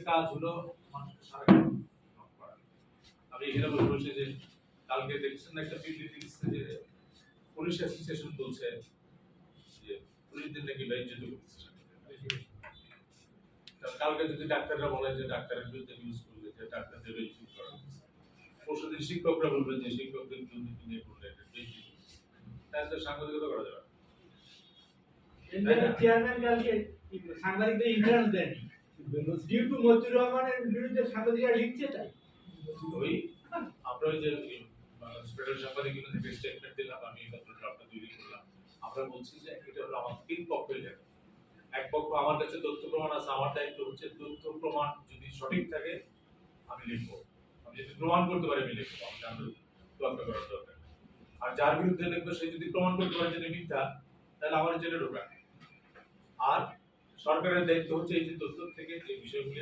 কাজ হলো মানুষকে সারাক্ষণ knock করা। আমি এখানে বসে বসে যে কালকে দেখছেন না একটা বিবৃতি দিচ্ছে যে পুলিশ অ্যাসোসিয়েশন বলছে যে পুলিশদের নাকি বেইজ্জত করতেছে। কালকে যদি ডাক্তাররা বলে যে ডাক্তারের বিরুদ্ধে নিউজ করলে যে ডাক্তারদের বেইজ্জত করা হচ্ছে, পরশুদিন শিক্ষকরা বলবেন যে শিক্ষকদের বিরুদ্ধে নিয়ে করলে বেইজ্জত করছে, তাহলে সাংবাদিকতা করা যাবে। চেয়ারম্যান কালকে সাংবাদিকদের ইন্টারভিউ দেয়নি ডিউ টু মতিউর রহমানের বিরুদ্ধে সাংবাদিকরা লিখছে তাই ওই আমরা ওই যে ফেডারেল সাংবাদিক থেকে স্টেটমেন্ট দিলাম, আমি মাত্র ড্রাফটটা তৈরি করলাম। আমরা বলছি যে এটা হলো আমার তিন পক্ষের লেখা। এক পক্ষ আমার কাছে তথ্য প্রমাণ আছে, আমার দায়িত্ব হচ্ছে তথ্য প্রমাণ যদি সঠিক থাকে আমি লিখবো, আমি যদি প্রমাণ করতে পারি আমি লিখবো, আমি জানতে তোয়াক্কা করার দরকার। আর যার বিরুদ্ধে লিখবো সে যদি প্রমাণ করতে পারে যে মিথ্যা, তাহলে আমার জেলে ঢোকা। আর সরকারের দায়িত্ব হচ্ছে এই যে তথ্য থেকে যে বিষয়গুলি